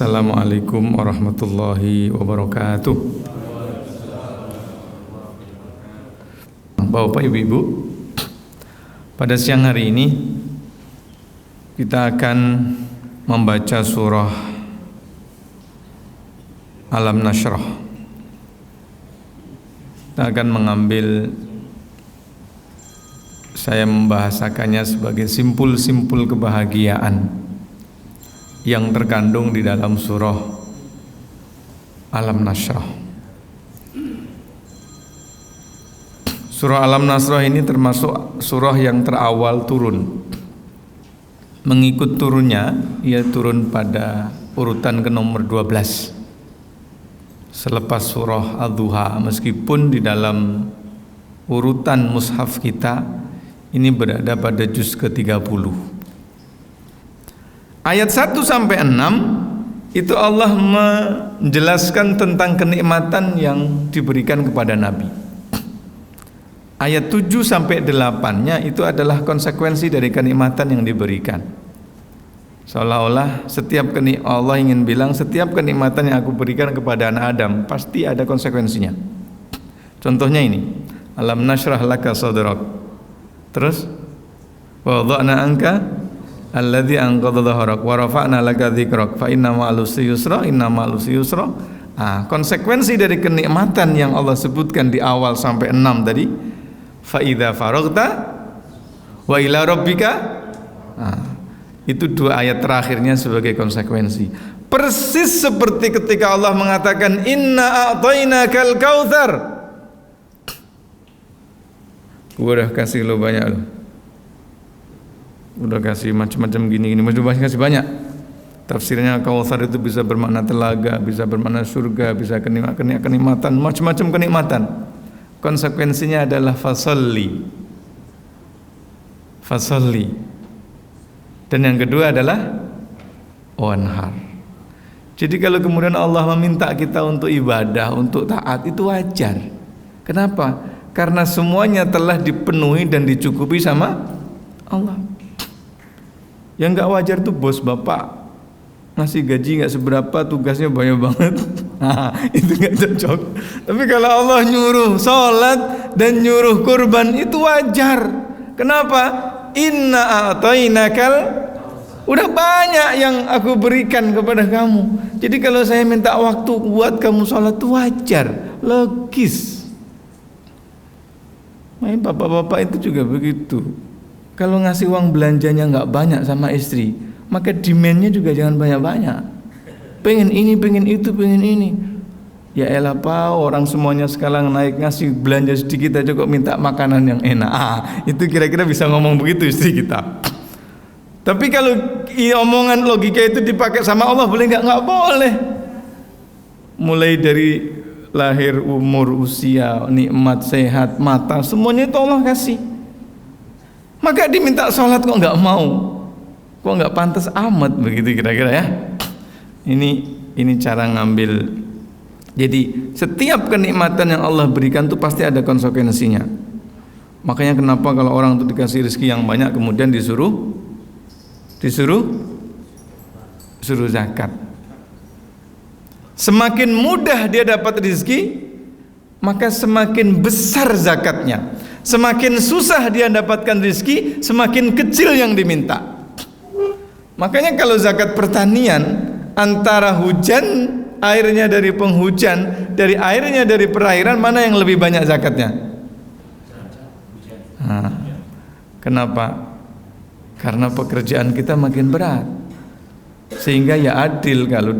Assalamualaikum warahmatullahi wabarakatuh. Bapak Ibu, pada siang hari ini kita akan membaca surah Alam Nashrah. Kita akan mengambil, saya membahasakannya sebagai simpul-simpul kebahagiaan yang terkandung di dalam surah Alam Nashrah. Surah Alam Nashrah ini termasuk surah yang terawal turun. Mengikut turunnya, ia turun pada urutan ke nomor 12 selepas surah Ad-Duha, meskipun di dalam urutan mushaf kita ini berada pada juz ke-30. Ayat 1 sampai 6 itu Allah menjelaskan tentang kenikmatan yang diberikan kepada Nabi. Ayat 7 sampai 8-nya itu adalah konsekuensi dari kenikmatan yang diberikan. Seolah-olah Allah ingin bilang setiap kenikmatan yang aku berikan kepada anak Adam pasti ada konsekuensinya. Contohnya ini, Alam nashrah laka sadrak. Terus wa wada'na anka alladzi anqadha dhahrak wa rafa'na laka dzikrak fa inna ma'al usri yusra inna ma'al usri yusra. Konsekuensi dari kenikmatan yang Allah sebutkan di awal sampai 6 tadi, fa idza faraghta wa ila rabbika. Itu dua ayat terakhirnya sebagai konsekuensi. Persis seperti ketika Allah mengatakan inna a'tainakal kautsar. Gua udah kasih lo banyak lo. Udah kasih macam-macam gini-gini, masih kasih banyak. Tafsirnya Kautsar itu bisa bermakna telaga, bisa bermakna surga, bisa kenikmatan, macam-macam kenikmatan. Konsekuensinya adalah fasalli. Dan yang kedua adalah wanhar. Jadi kalau kemudian Allah meminta kita untuk ibadah, untuk taat, itu wajar. Kenapa? Karena semuanya telah dipenuhi dan dicukupi sama Allah. Yang gak wajar tuh bos bapak ngasih gaji gak seberapa, tugasnya banyak banget. Itu gak cocok. Tapi kalau Allah nyuruh sholat dan nyuruh kurban, itu wajar. Kenapa? Inna a'tainakal, udah banyak yang aku berikan kepada kamu. Jadi kalau saya minta waktu buat kamu sholat, itu wajar, logis. Bapak-bapak itu juga begitu. Kalau ngasih uang belanjanya nggak banyak sama istri, maka demandnya juga jangan banyak-banyak. Pengen ini, pengen itu, pengen ini. Ya elah pak, orang semuanya sekarang naik, ngasih belanja sedikit aja kok minta makanan yang enak. Itu kira-kira bisa ngomong begitu istri kita. Tapi kalau omongan logika itu dipakai sama Allah, boleh nggak? Nggak boleh. Mulai dari lahir, umur, usia, nikmat, sehat, mata, semuanya itu Allah kasih. Maka diminta sholat kok nggak mau, kok nggak pantas amat begitu kira-kira ya. Ini cara ngambil. Jadi setiap kenikmatan yang Allah berikan itu pasti ada konsekuensinya. Makanya kenapa kalau orang itu dikasih rezeki yang banyak kemudian disuruh zakat. Semakin mudah dia dapat rezeki, maka semakin besar zakatnya. Semakin susah dia dapatkan rezeki, semakin kecil yang diminta. Makanya kalau zakat pertanian, antara hujan, airnya dari penghujan, dari airnya dari perairan, mana yang lebih banyak zakatnya? Kenapa? Karena pekerjaan kita makin berat, sehingga ya adil kalau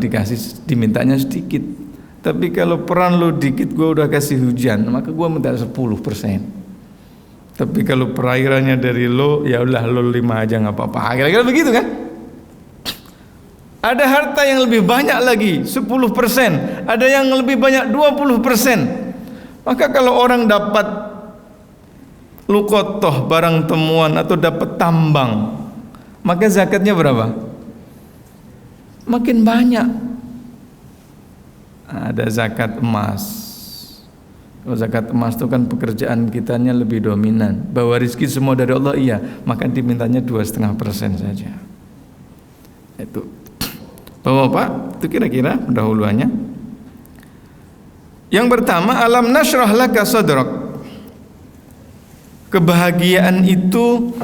dimintanya sedikit. Tapi kalau peran lo dikit, gue udah kasih hujan, maka gue minta 10%. Tapi kalau perairannya dari lo, ya udah lo 5 aja nggak apa-apa. Kira-kira begitu kan? Ada harta yang lebih banyak lagi 10%, ada yang lebih banyak 20%. Maka kalau orang dapat luqotoh, barang temuan, atau dapat tambang, maka zakatnya berapa? Makin banyak. Ada zakat emas. Kalau zakat emas itu kan pekerjaan kitanya lebih dominan. Bahwa rezeki semua dari Allah, iya, maka dimintanya 2,5% saja. Itu Bapak-bapak, Itu kira-kira pendahuluannya. Yang pertama, alam nashrah laka sadrak. Kebahagiaan itu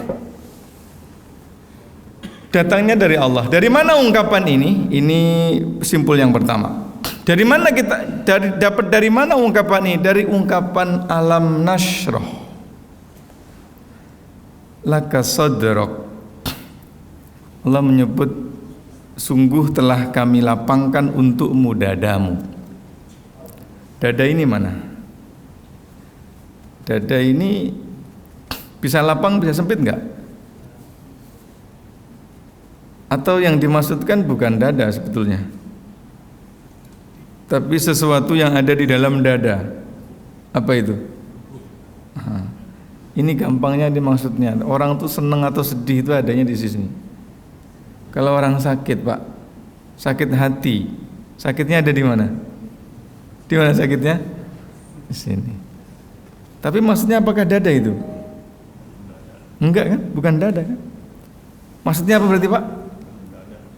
datangnya dari Allah. Dari mana ungkapan ini? Ini simpul yang pertama. Dari mana kita dapat dari mana ungkapan ini? Dari ungkapan alam nashrah laka sadrak. Allah menyebut, sungguh telah kami lapangkan untukmu dadamu. Dada ini mana? Dada ini bisa lapang, bisa sempit enggak? Atau yang dimaksudkan bukan dada sebetulnya, tapi sesuatu yang ada di dalam dada. Apa itu? Ini gampangnya dimaksudnya. Orang tuh senang atau sedih itu adanya di sini. Kalau orang sakit, Pak, sakit hati, sakitnya ada di mana? Di mana sakitnya? Di sini. Tapi maksudnya apakah dada itu? Enggak kan? Bukan dada kan? Maksudnya apa berarti, Pak?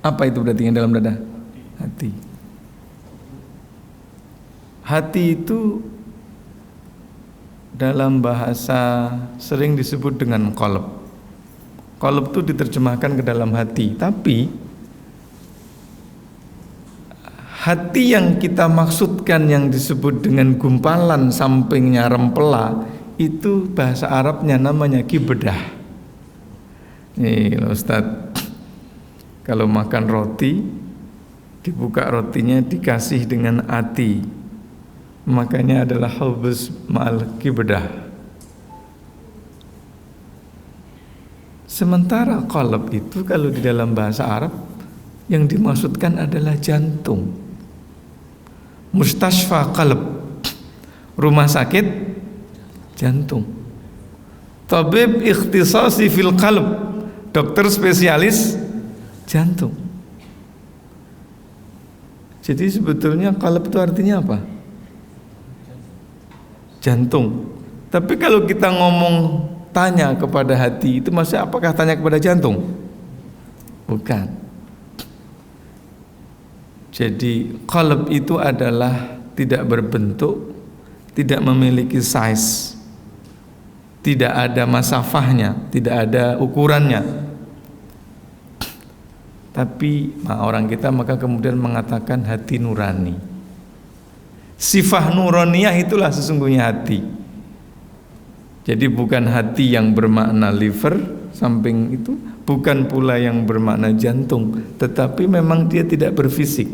Apa itu berarti yang dalam dada? Hati. Hati itu dalam bahasa sering disebut dengan qalb. Qalb itu diterjemahkan ke dalam hati, tapi hati yang kita maksudkan yang disebut dengan gumpalan sampingnya rempela itu bahasa Arabnya namanya kibedah. Nih Ustaz, kalau makan roti dibuka rotinya dikasih dengan ati, makanya adalah halbus ma'al kibedah. Sementara qalb itu kalau di dalam bahasa Arab yang dimaksudkan adalah jantung. Mustashfa qalb, rumah sakit jantung. Tabib ikhtisasi fil qalb, dokter spesialis jantung. Jadi sebetulnya qalb itu artinya apa? Jantung. Tapi kalau kita ngomong tanya kepada hati, itu maksudnya apakah tanya kepada jantung? Bukan. Jadi qalb itu adalah tidak berbentuk, tidak memiliki size, tidak ada masafahnya, tidak ada ukurannya. Tapi orang kita maka kemudian mengatakan hati nurani. Sifah nuraniyah itulah sesungguhnya hati. Jadi bukan hati yang bermakna liver samping itu, bukan pula yang bermakna jantung, tetapi memang dia tidak berfisik.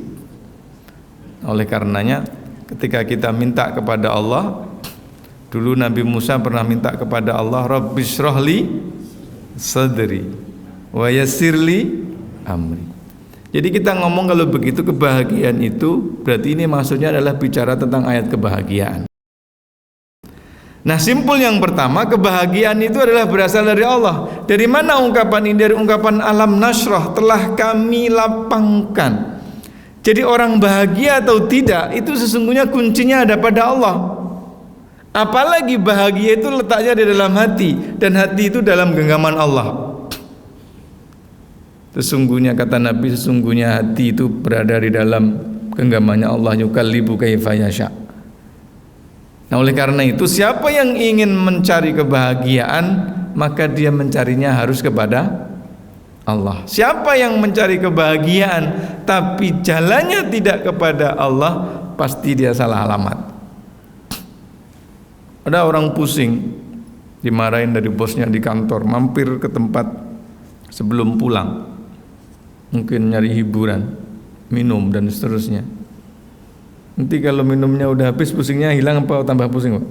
Oleh karenanya ketika kita minta kepada Allah, dulu Nabi Musa pernah minta kepada Allah, Rabbishrahli sadri wa yassirli amri. Jadi kita ngomong kalau begitu kebahagiaan itu berarti ini maksudnya adalah bicara tentang ayat kebahagiaan. Nah, simpul yang pertama, kebahagiaan itu adalah berasal dari Allah. Dari mana ungkapan ini? Dari ungkapan alam nasrah, telah kami lapangkan. Jadi orang bahagia atau tidak itu sesungguhnya kuncinya ada pada Allah. Apalagi bahagia itu letaknya di dalam hati, dan hati itu dalam genggaman Allah. Sesungguhnya kata Nabi, sesungguhnya hati itu berada di dalam genggamannya Allah, yukallibu kaifa yasha. Nah, oleh karena itu siapa yang ingin mencari kebahagiaan, maka dia mencarinya harus kepada Allah. Siapa yang mencari kebahagiaan tapi jalannya tidak kepada Allah, pasti dia salah alamat. Ada orang pusing, dimarahin dari bosnya di kantor, mampir ke tempat sebelum pulang, mungkin nyari hiburan, minum dan seterusnya. Nanti kalau minumnya udah habis, pusingnya hilang apa tambah pusing, Pak?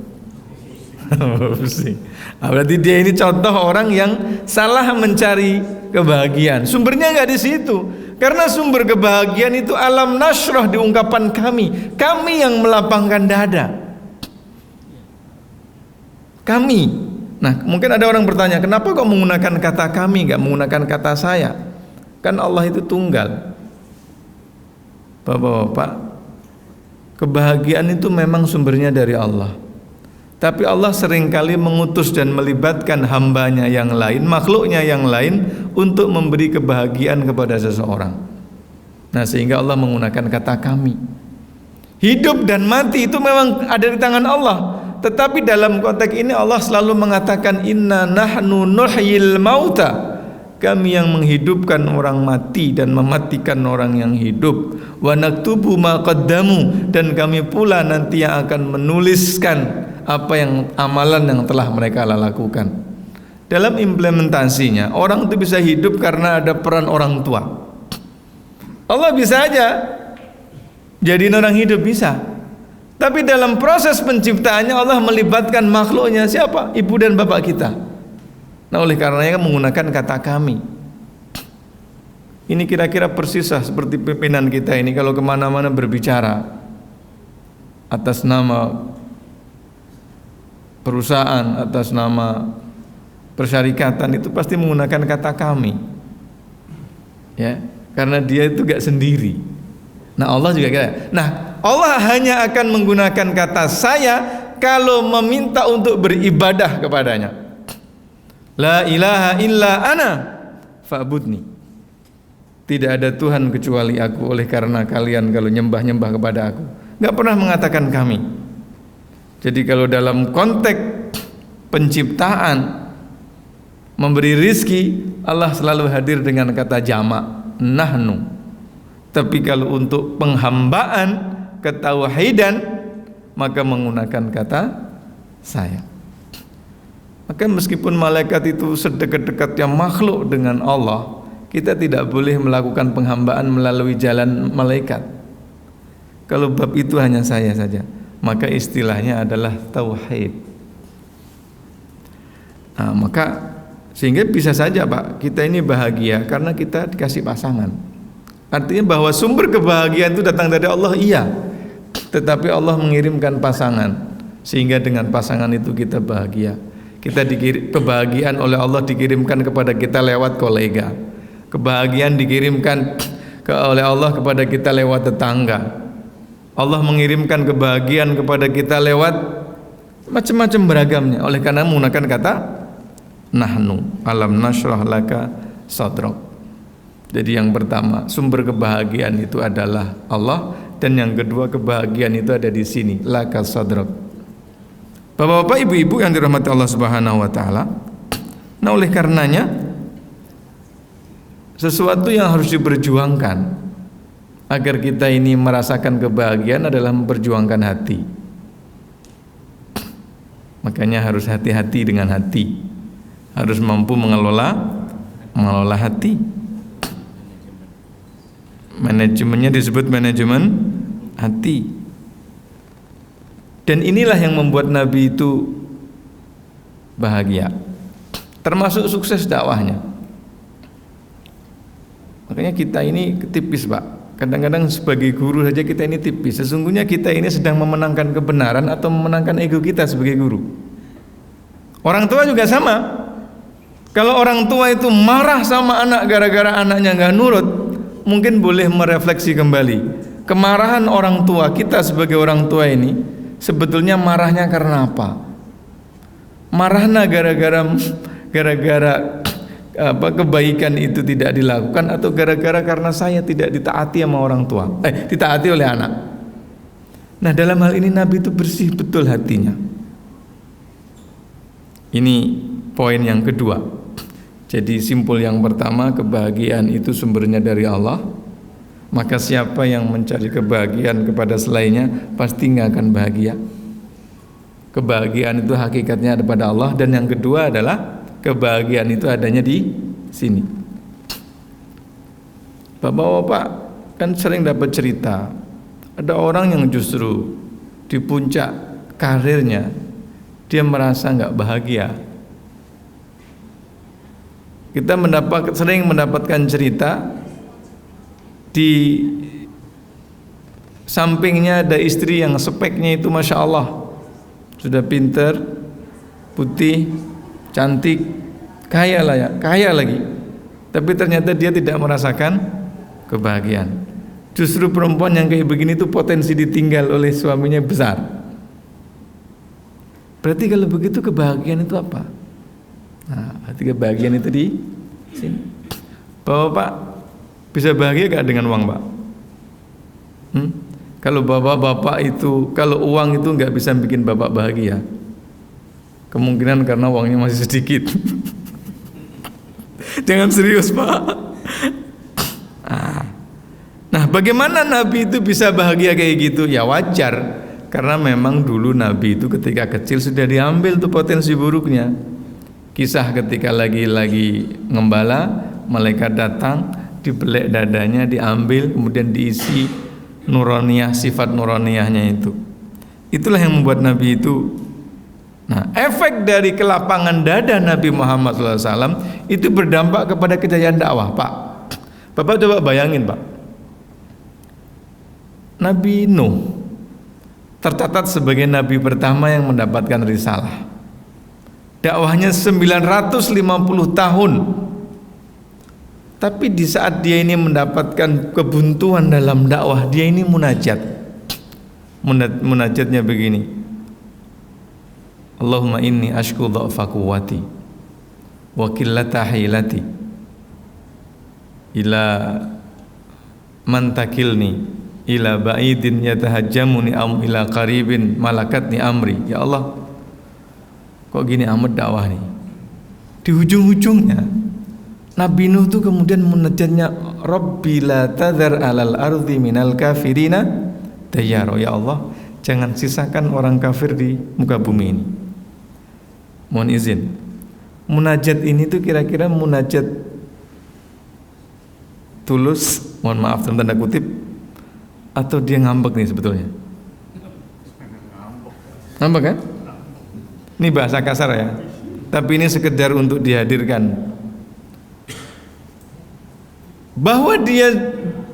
Pusing. Berarti dia ini contoh orang yang salah mencari kebahagiaan. Sumbernya nggak di situ. Karena sumber kebahagiaan itu alam nasrah di ungkapan kami. Kami yang melapangkan dada. Kami. Nah, mungkin ada orang bertanya, kenapa kok menggunakan kata kami, nggak menggunakan kata saya? Kan Allah itu tunggal. Bapak-bapak, kebahagiaan itu memang sumbernya dari Allah. Tapi Allah seringkali mengutus dan melibatkan hambanya yang lain, makhluknya yang lain, untuk memberi kebahagiaan kepada seseorang. Nah, sehingga Allah menggunakan kata kami. Hidup dan mati itu memang ada di tangan Allah. Tetapi dalam konteks ini Allah selalu mengatakan inna nahnu nuhyil mauta. Kami yang menghidupkan orang mati dan mematikan orang yang hidup. Wa naktubu ma qaddamu, dan kami pula nanti yang akan menuliskan apa yang amalan yang telah mereka lakukan. Dalam implementasinya, orang itu bisa hidup karena ada peran orang tua. Allah bisa aja jadiin orang hidup, bisa. Tapi dalam proses penciptaannya Allah melibatkan makhluknya, siapa? Ibu dan bapak kita. Nah, oleh karenanya menggunakan kata kami. Ini kira-kira persis seperti pimpinan kita ini kalau kemana-mana berbicara atas nama perusahaan, atas nama persyarikatan, itu pasti menggunakan kata kami, ya, karena dia itu gak sendiri. Nah, Allah juga kira. Nah, Allah hanya akan menggunakan kata saya kalau meminta untuk beribadah kepadanya. La ilaha illa ana fa'budni. Tidak ada Tuhan kecuali aku, oleh karena kalian kalau nyembah-nyembah kepada aku. Gak pernah mengatakan kami. Jadi kalau dalam konteks penciptaan, memberi rizki, Allah selalu hadir dengan kata jamak, nahnu. Tapi kalau untuk penghambaan, ketauhidan, maka menggunakan kata saya. Maka meskipun malaikat itu sedekat-dekatnya makhluk dengan Allah, kita tidak boleh melakukan penghambaan melalui jalan malaikat. Kalau bab itu hanya saya saja, maka istilahnya adalah tauhid. Nah, maka sehingga bisa saja Pak, kita ini bahagia karena kita dikasih pasangan. Artinya bahwa sumber kebahagiaan itu datang dari Allah, iya. Tetapi Allah mengirimkan pasangan, sehingga dengan pasangan itu kita bahagia. Kebahagiaan oleh Allah dikirimkan kepada kita lewat kolega. Kebahagiaan dikirimkan oleh Allah kepada kita lewat tetangga. Allah mengirimkan kebahagiaan kepada kita lewat macam-macam beragamnya. Oleh karena menggunakan kata nahnu, alam nashrah laka sadrak. Jadi yang pertama, sumber kebahagiaan itu adalah Allah, dan yang kedua, kebahagiaan itu ada di sini, laka sadrak. Bapak-bapak, ibu-ibu yang dirahmati Allah Subhanahu wa taala. Nah, oleh karenanya sesuatu yang harus diperjuangkan agar kita ini merasakan kebahagiaan adalah memperjuangkan hati. Makanya harus hati-hati dengan hati. Harus mampu mengelola hati. Manajemennya disebut manajemen hati. Dan inilah yang membuat Nabi itu bahagia, termasuk sukses dakwahnya. Makanya kita ini tipis Pak. Kadang-kadang sebagai guru saja kita ini tipis. Sesungguhnya kita ini sedang memenangkan kebenaran atau memenangkan ego kita sebagai guru. Orang tua juga sama. Kalau orang tua itu marah sama anak gara-gara anaknya gak nurut, mungkin boleh merefleksi kembali. Kemarahan orang tua, kita sebagai orang tua ini sebetulnya marahnya karena apa? Marahnya gara-gara kebaikan itu tidak dilakukan, atau gara-gara karena saya tidak ditaati sama orang tua, ditaati oleh anak. Nah, dalam hal ini Nabi itu bersih betul hatinya. Ini poin yang kedua. Jadi simpul yang pertama, kebahagiaan itu sumbernya dari Allah. Maka siapa yang mencari kebahagiaan kepada selainnya pasti nggak akan bahagia. Kebahagiaan itu hakikatnya ada pada Allah. Dan yang kedua adalah kebahagiaan itu adanya di sini. Bapak-bapak kan sering dapat cerita, ada orang yang justru di puncak karirnya dia merasa nggak bahagia. Kita sering mendapatkan cerita, di sampingnya ada istri yang speknya itu Masya Allah, sudah pinter, putih, cantik, kaya lagi. Tapi ternyata dia tidak merasakan kebahagiaan. Justru perempuan yang kayak begini itu potensi ditinggal oleh suaminya besar. Berarti kalau begitu kebahagiaan itu apa? Nah, berarti kebahagiaan itu di sini. Bapak bisa bahagia gak dengan uang Pak? Kalau bapak-bapak itu, kalau uang itu nggak bisa bikin bapak bahagia, kemungkinan karena uangnya masih sedikit. Jangan serius Pak. Nah, bagaimana Nabi itu bisa bahagia kayak gitu? Ya wajar, karena memang dulu Nabi itu ketika kecil sudah diambil tuh potensi buruknya. Kisah ketika lagi ngembala, malaikat datang, dibelek dadanya, diambil, kemudian diisi nuroniyah, sifat nuroniyahnya itu. Itulah yang membuat Nabi itu. Nah, efek dari kelapangan dada Nabi Muhammad SAW itu berdampak kepada kejayaan dakwah, Pak. Bapak coba bayangin, Pak. Nabi Nuh tercatat sebagai nabi pertama yang mendapatkan risalah. Dakwahnya 950 tahun. Tapi di saat dia ini mendapatkan kebuntuan dalam dakwah, dia ini munajat. Munajatnya begini. Allahumma inni ashku dha'fa quwwati wa qillata hilati ila man takilni ila ba'idin yatahajjamuni am ila qaribin malakatni amri. Ya Allah, kok gini amat dakwah nih. Di ujung-ujungnya Nabi Nuh itu kemudian munajatnya, Rabbi la tadhar alal ardi minal kafirina dayyara. Ya Allah, jangan sisakan orang kafir di muka bumi ini. Mohon izin, munajat ini tuh kira-kira munajat tulus, mohon maaf dalam tanda kutip, atau dia ngambek nih sebetulnya? Ngambek kan? Ini bahasa kasar ya, tapi ini sekedar untuk dihadirkan bahwa dia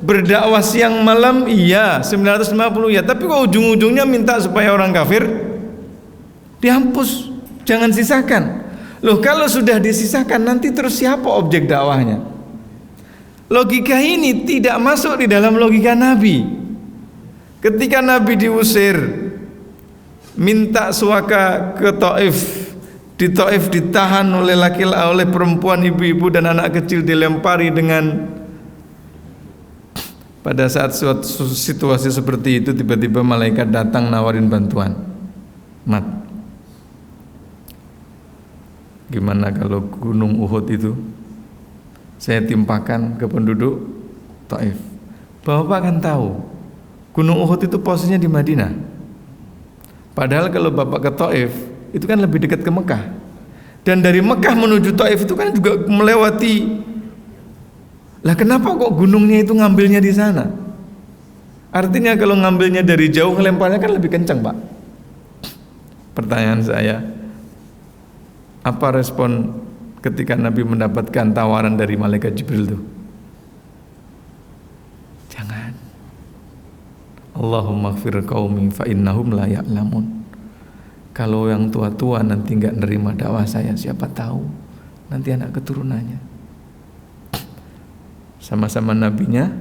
berdakwah siang malam, iya 950 ya, tapi kok ujung-ujungnya minta supaya orang kafir dihapus, jangan sisakan. Loh, kalau sudah disisakan nanti terus siapa objek dakwahnya? Logika ini tidak masuk di dalam logika Nabi. Ketika Nabi diusir, minta suaka ke Taif, di Taif ditahan oleh oleh perempuan, ibu-ibu dan anak kecil, dilempari dengan. Pada saat suatu situasi seperti itu, tiba-tiba malaikat datang nawarin bantuan. Mat, gimana kalau gunung Uhud itu saya timpakan ke penduduk Taif? Bapak kan tahu gunung Uhud itu posisinya di Madinah. Padahal kalau Bapak ke Taif itu kan lebih dekat ke Mekah. Dan dari Mekah menuju Taif itu kan juga melewati. Lah kenapa kok gunungnya itu ngambilnya di sana? Artinya kalau ngambilnya dari jauh, ngelemparnya kan lebih kencang, Pak. Pertanyaan saya, apa respon ketika Nabi mendapatkan tawaran dari malaikat Jibril itu? Jangan. Allahumma ighfir qaumi fa innahum la ya'lamun. Kalau yang tua-tua nanti enggak nerima dakwah saya, siapa tahu nanti anak keturunannya. Sama-sama nabinya,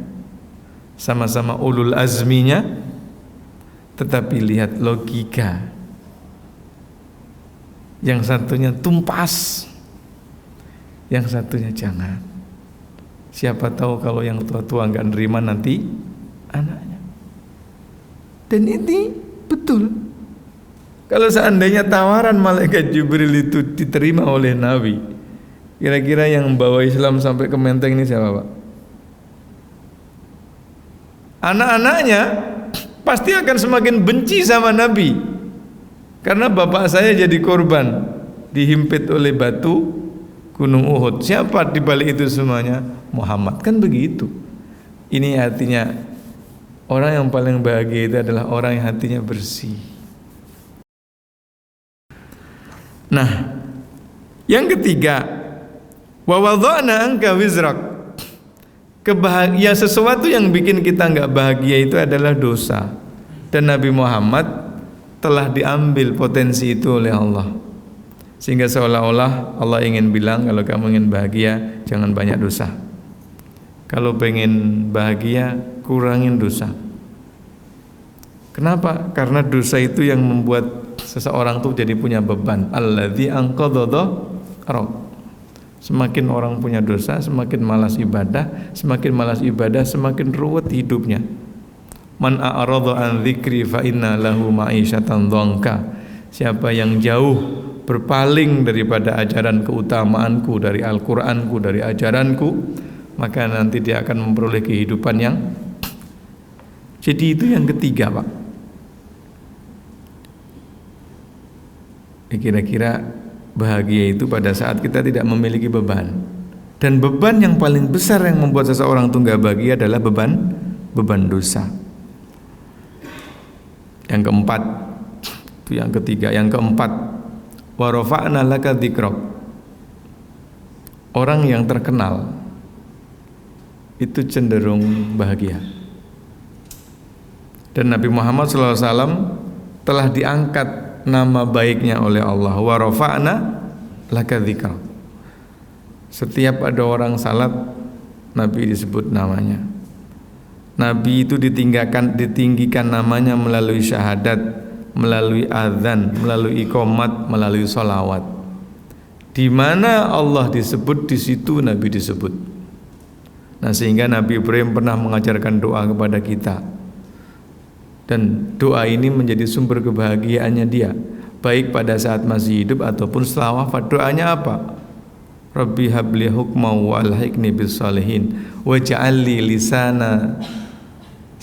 sama-sama ulul azminya, tetapi lihat logika. Yang satunya tumpas, yang satunya jangan. Siapa tahu kalau yang tua-tua enggak nerima nanti anaknya. Dan ini betul. Kalau seandainya tawaran malaikat Jibril itu diterima oleh Nabi, kira-kira yang membawa Islam sampai ke Menteng ini siapa, Pak? Anak-anaknya pasti akan semakin benci sama Nabi, karena bapak saya jadi korban dihimpit oleh batu gunung Uhud. Siapa di balik itu semuanya? Muhammad. Kan begitu. Ini artinya orang yang paling bahagia itu adalah orang yang hatinya bersih. Nah, yang ketiga, wa wada'na anka wizrak. Kebahagiaan, sesuatu yang bikin kita nggak bahagia itu adalah dosa, dan Nabi Muhammad telah diambil potensi itu oleh Allah, sehingga seolah-olah Allah ingin bilang, kalau kamu ingin bahagia jangan banyak dosa, kalau pengen bahagia kurangin dosa. Kenapa? Karena dosa itu yang membuat seseorang tuh jadi punya beban. Alladzi anqadha dhahrak. Semakin orang punya dosa, semakin malas ibadah, semakin malas ibadah, semakin ruwet hidupnya. Man a'rada an dzikri fa inna lahu ma'isyatan dhanka. Siapa yang jauh berpaling daripada ajaran keutamaanku, dari Al-Qur'anku, dari ajaranku, maka nanti dia akan memperoleh kehidupan yang. Jadi itu yang ketiga, Pak. Kira-kira bahagia itu pada saat kita tidak memiliki beban. Dan beban yang paling besar yang membuat seseorang itu enggak bahagia adalah beban dosa. Yang keempat, itu yang ketiga. Yang keempat, wa rafa'na laka dzikrak. Orang yang terkenal itu cenderung bahagia. Dan Nabi Muhammad SAW telah diangkat nama baiknya oleh Allah. Wa rafa'na laka dzikrak. Setiap ada orang salat, Nabi disebut namanya. Nabi itu ditinggikan namanya melalui syahadat, melalui azan, melalui iqamat, melalui sholawat. Di mana Allah disebut, di situ Nabi disebut. Nah, sehingga Nabi Ibrahim pernah mengajarkan doa kepada kita. Dan doa ini menjadi sumber kebahagiaannya dia, baik pada saat masih hidup ataupun setelah wafat. Doanya apa? Rabbi habli hukma wa alhiqni bis salihin waj'alli lisana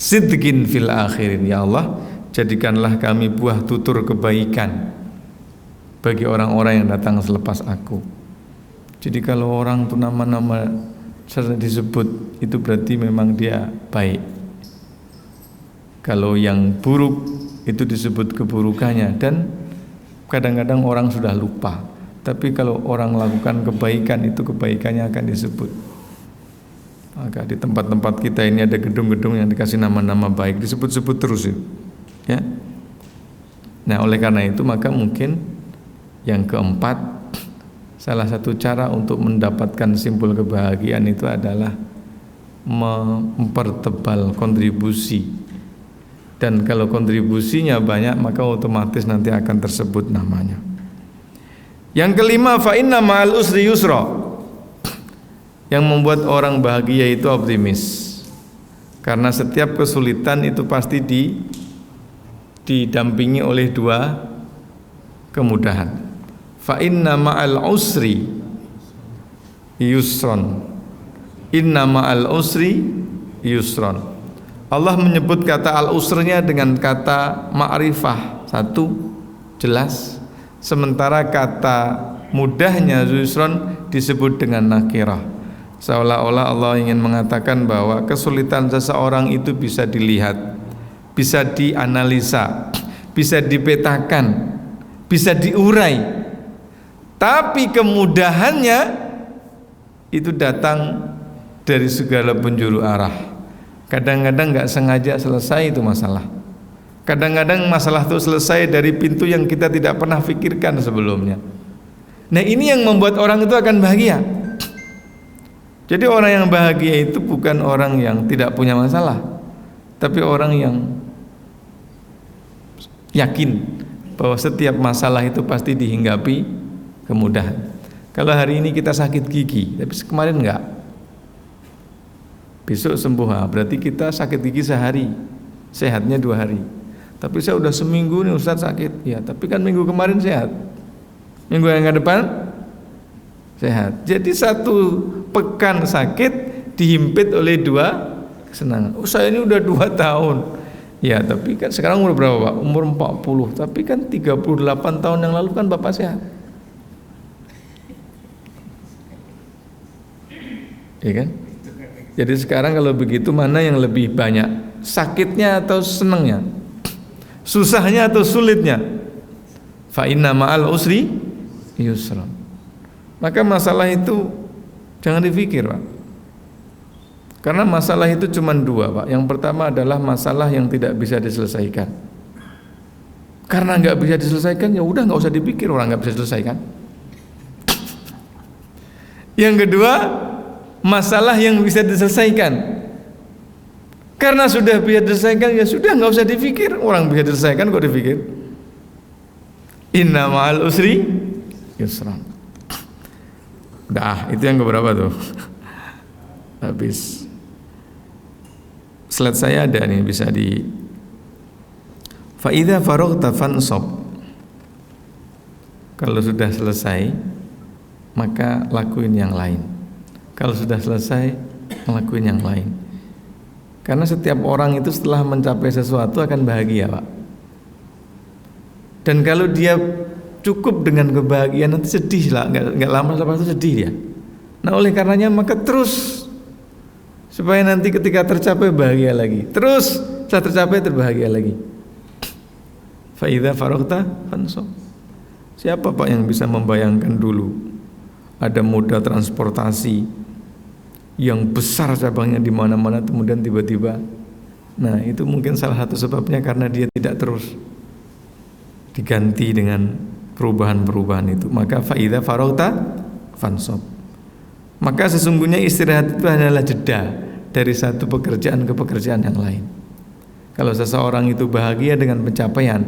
sidqin fil akhirin. Ya Allah, jadikanlah kami buah tutur kebaikan bagi orang-orang yang datang selepas aku. Jadi kalau orang itu nama-nama sering disebut, itu berarti memang dia baik. Kalau yang buruk itu disebut keburukannya, dan kadang-kadang orang sudah lupa. Tapi kalau orang lakukan kebaikan, itu kebaikannya akan disebut. Maka di tempat-tempat kita ini ada gedung-gedung yang dikasih nama-nama baik, disebut-sebut terus ya. Nah, oleh karena itu maka mungkin yang keempat, salah satu cara untuk mendapatkan simpul kebahagiaan itu adalah mempertebal kontribusi. Dan kalau kontribusinya banyak, maka otomatis nanti akan tersebut namanya. Yang kelima, fa inna ma'al usri yusra. Yang membuat orang bahagia itu optimis. Karena setiap kesulitan itu pasti didampingi oleh dua kemudahan. Fa inna ma'al usri yusron. Inna ma'al usri yusron. Allah menyebut kata al-usrnya dengan kata ma'rifah, satu, jelas. Sementara kata mudahnya yusron disebut dengan nakirah. Seolah-olah Allah ingin mengatakan bahwa kesulitan seseorang itu bisa dilihat, bisa dianalisa, bisa dipetakan, bisa diurai. Tapi kemudahannya itu datang dari segala penjuru arah. Kadang-kadang gak sengaja selesai itu masalah. Kadang-kadang masalah itu selesai dari pintu yang kita tidak pernah pikirkan sebelumnya. Nah, ini yang membuat orang itu akan bahagia. Jadi orang yang bahagia itu bukan orang yang tidak punya masalah, tapi orang yang yakin bahwa setiap masalah itu pasti dihinggapi kemudahan. Kalau hari ini kita sakit gigi, tapi kemarin enggak, besok sembuh, berarti kita sakit gigi sehari, sehatnya 2 hari. Tapi saya udah seminggu nih Ustaz sakit, ya tapi kan minggu kemarin sehat, minggu yang ke depan sehat. Jadi 1 pekan sakit dihimpit oleh 2 kesenangan. Oh, saya ini udah 2 tahun. Ya, tapi kan sekarang umur berapa, Pak? Umur 40. Tapi kan 38 tahun yang lalu kan Bapak sehat. Iya kan? Jadi sekarang kalau begitu mana yang lebih banyak? Sakitnya atau senangnya? Susahnya atau sulitnya? Fa inna ma'al usri yusra. Maka masalah itu jangan dipikir, Pak. Karena masalah itu cuma 2, Pak. Yang pertama adalah masalah yang tidak bisa diselesaikan. Karena nggak bisa diselesaikan, ya udah nggak usah dipikir, orang nggak bisa diselesaikan. Yang kedua, masalah yang bisa diselesaikan. Karena sudah bisa diselesaikan, ya sudah nggak usah dipikir, orang bisa diselesaikan kok dipikir. Inna ma'al usri yusra. Dah, itu yang keberapa tuh? Habis. slide saya ada nih, bisa di fa idza faraghta fansab. Kalau sudah selesai maka lakuin yang lain. Kalau sudah selesai ngelakuin yang lain. Karena setiap orang itu setelah mencapai sesuatu akan bahagia, Pak. Dan kalau dia cukup dengan kebahagiaan, nanti sedih lah, nggak lama lepas itu sedih dia. Nah oleh karenanya maka terus, supaya nanti ketika tercapai bahagia lagi, terus setelah tercapai terbahagia lagi. Fa idza faraghta fansab. Siapa Pak yang bisa membayangkan dulu ada moda transportasi yang besar cabangnya di mana-mana, kemudian tiba-tiba, nah itu mungkin salah satu sebabnya karena dia tidak terus diganti dengan perubahan-perubahan itu. Maka fa idza faraghta fansab. Maka sesungguhnya istirahat itu hanyalah jeda dari satu pekerjaan ke pekerjaan yang lain. Kalau seseorang itu bahagia dengan pencapaian,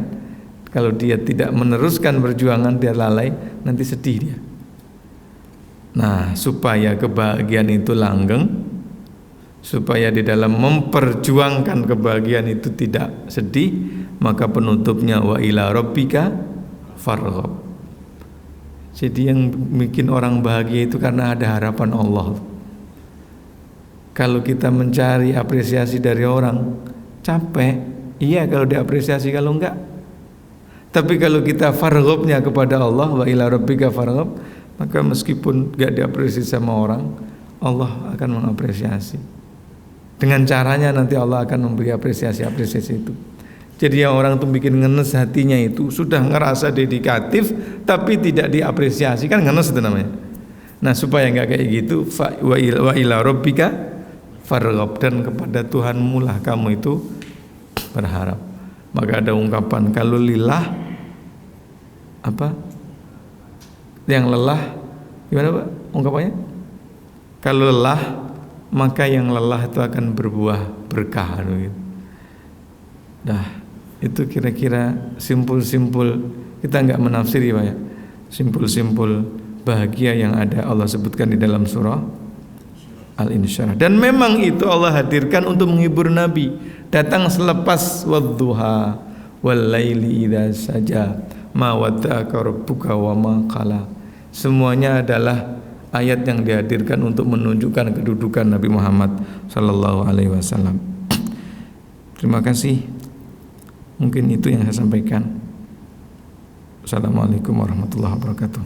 kalau dia tidak meneruskan perjuangan, dia lalai, nanti sedih dia. Nah, supaya kebahagiaan itu langgeng, supaya di dalam memperjuangkan kebahagiaan itu tidak sedih, maka penutupnya wa ila rabbika farghab. Jadi yang bikin orang bahagia itu karena ada harapan Allah. Kalau kita mencari apresiasi dari orang, capek, iya kalau diapresiasi, kalau enggak. Tapi kalau kita farghabnya kepada Allah, wa ila rabbika farghab, maka meskipun gak diapresiasi sama orang, Allah akan mengapresiasi. Dengan caranya nanti Allah akan memberi apresiasi itu. Jadi yang orang tuh bikin ngenes hatinya itu sudah ngerasa dedikatif tapi tidak diapresiasi, kan ngenes itu namanya. Nah supaya gak kayak gitu, wa ila rabbika farghab, dan kepada Tuhanmu lah kamu itu berharap. Maka ada ungkapan, kalau lillah apa? Yang lelah, gimana Pak ungkapannya? Kalau lelah, maka yang lelah itu akan berbuah berkah gitu. Nah, itu kira-kira simpul-simpul, kita enggak menafsiri Pak ya. Simpul-simpul bahagia yang ada Allah sebutkan di dalam surah Al-Insyirah. Dan memang itu Allah hadirkan untuk menghibur Nabi. Datang selepas wadduha wal laili idza saja ma wadda'aka rabbuka wa ma qala. Semuanya adalah ayat yang dihadirkan untuk menunjukkan kedudukan Nabi Muhammad sallallahu alaihi wasallam. Terima kasih. Mungkin itu yang saya sampaikan. Assalamualaikum warahmatullahi wabarakatuh.